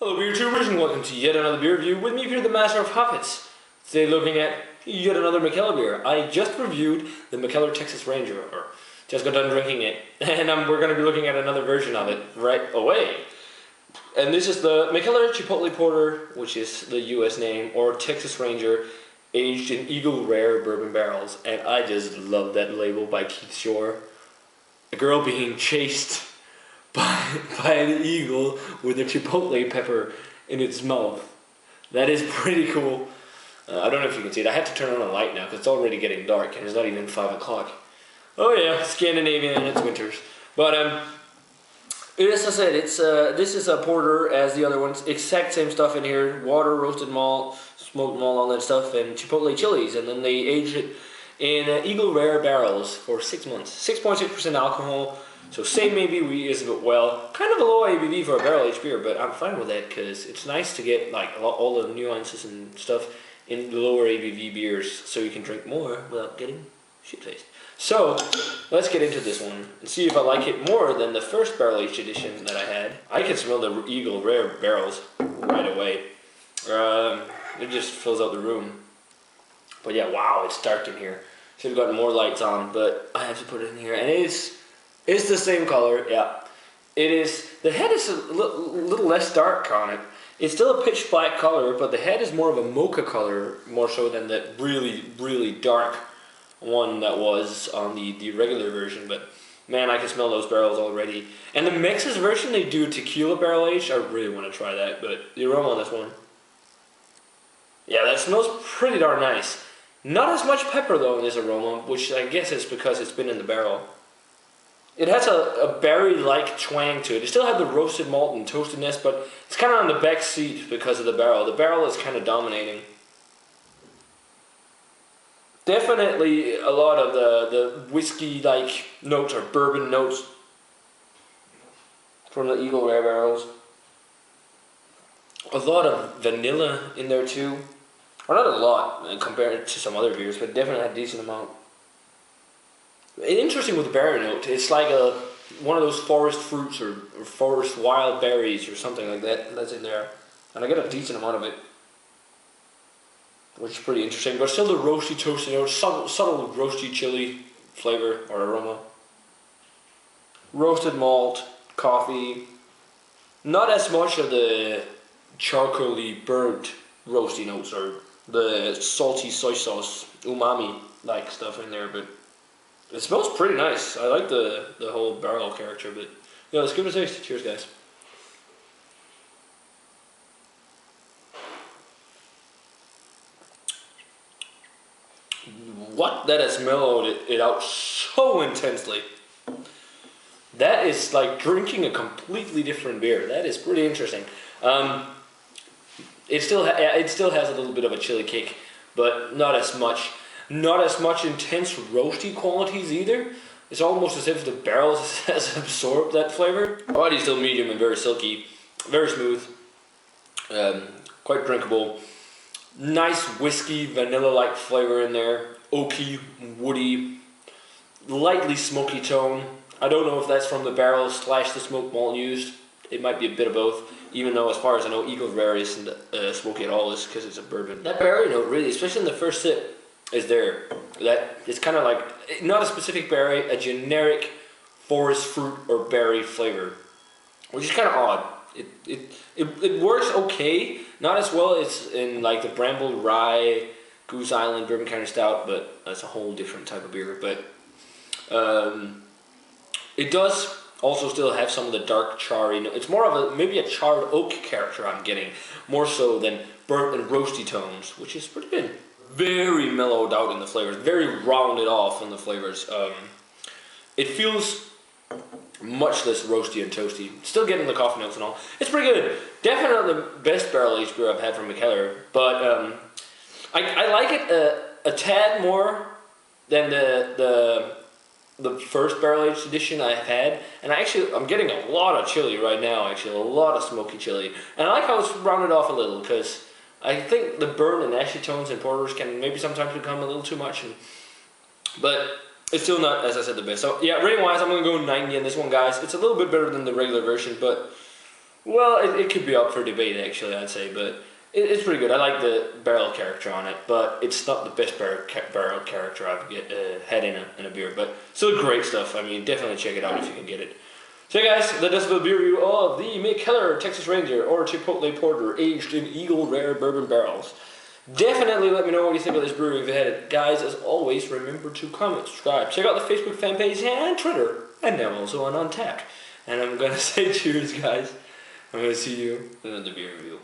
Hello beer tubers and welcome to yet another beer review with me here, the Master of Puppets. Today looking at yet another Mikkeller beer. I just reviewed the Mikkeller Texas Ranger, or just got done drinking it, and we're going to be looking at another version of it right away. And this is the Mikkeller Chipotle Porter, which is the US name, or Texas Ranger, aged in Eagle Rare bourbon barrels. And I just love that label by Keith Shore. A girl being chased by an eagle with a chipotle pepper in its mouth. That is pretty cool. I don't know if you can see it. I have to turn on a light now because it's already getting dark and it's not even 5 o'clock. Oh yeah, Scandinavian and it's winters. But as I said, it's this is a porter as the other ones. Exact same stuff in here: water, roasted malt, smoked malt, all that stuff, and chipotle chilies. And then they aged it in Eagle Rare barrels for 6 months. 6.6% alcohol. So same maybe we use it well. Kind of a low ABV for a barrel-aged beer, but I'm fine with that because it's nice to get like all the nuances and stuff in the lower ABV beers, so you can drink more without getting shit-faced. So let's get into this one and see if I like it more than the first barrel-aged edition that I had. I can smell the Eagle Rare barrels right away. It just fills out the room. But yeah, wow, it's dark in here. Should have gotten more lights on, but I have to put it in here, and it's the same color, yeah. It is. The head is a little less dark on it. It's still a pitch black color, but the head is more of a mocha color, more so than that really, really dark one that was on the regular version. But man, I can smell those barrels already. And the Mex's version, they do tequila barrel aged. I really want to try that, but the aroma on this one, yeah, that smells pretty darn nice. Not as much pepper though in this aroma, which I guess is because it's been in the barrel. It has a berry-like twang to it. It still has the roasted malt and toastedness, but it's kind of on the back seat because of the barrel. The barrel is kind of dominating. Definitely a lot of the whiskey-like notes or bourbon notes from the Eagle Rare barrels. A lot of vanilla in there too. Or not a lot compared to some other beers, but definitely a decent amount. Interesting with the berry note, it's like one of those forest fruits or forest wild berries or something like that that's in there. And I get a decent amount of it, which is pretty interesting. But still the roasty, toasty note, subtle roasty chili flavor or aroma. Roasted malt, coffee. Not as much of the charcoaly burnt roasty notes or the salty soy sauce, umami-like stuff in there, but it smells pretty nice. I like the whole barrel character, but yeah, let's give it a taste. Cheers, guys. What? That has mellowed it out so intensely. That is like drinking a completely different beer. That is pretty interesting. It still has a little bit of a chili kick, but not as much. Not as much intense roasty qualities either. It's almost as if the barrel has absorbed that flavor. Body's still medium and very silky, very smooth, quite drinkable. Nice whiskey, vanilla-like flavor in there. Oaky, woody, lightly smoky tone. I don't know if that's from the barrel / the smoked malt used. It might be a bit of both, even though as far as I know, Eagle Rare isn't smoky at all, because it's a bourbon. That berry note really, especially in the first sip, is there. That it's kind of like not a specific berry, a generic forest fruit or berry flavor, which is kind of odd. It works okay, not as well as in like the Bramble Rye, Goose Island Bourbon kind of stout, but that's a whole different type of beer. But it does also still have some of the dark charry. It's more of maybe a charred oak character I'm getting, more so than burnt and roasty tones, which is pretty good. Very mellowed out in the flavors, very rounded off in the flavors. It feels much less roasty and toasty. Still getting the coffee notes and all. It's pretty good. Definitely the best barrel-aged beer I've had from Mikkeller, but I like it a tad more than the first barrel-aged edition I've had. And I'm getting a lot of chili right now, actually, a lot of smoky chili. And I like how it's rounded off a little, because I think the burn and ashy tones in porters can maybe sometimes become a little too much, but it's still not, as I said, the best. So yeah, rating wise, I'm going to go 90 on this one, guys. It's a little bit better than the regular version, but Well, it could be up for debate actually, I'd say, but it's pretty good. I like the barrel character on it, but it's not the best barrel character I've had in a beer. But still great stuff. I mean, definitely check it out if you can get it. So yeah, guys, that does the beer review of the Mikkeller Texas Ranger or Chipotle Porter aged in Eagle Rare bourbon barrels. Definitely let me know what you think of this brewery if you had it. Guys, as always, remember to comment, subscribe, check out the Facebook fan page and Twitter, and now also on Untapped. And I'm going to say cheers, guys. I'm going to see you in another beer review.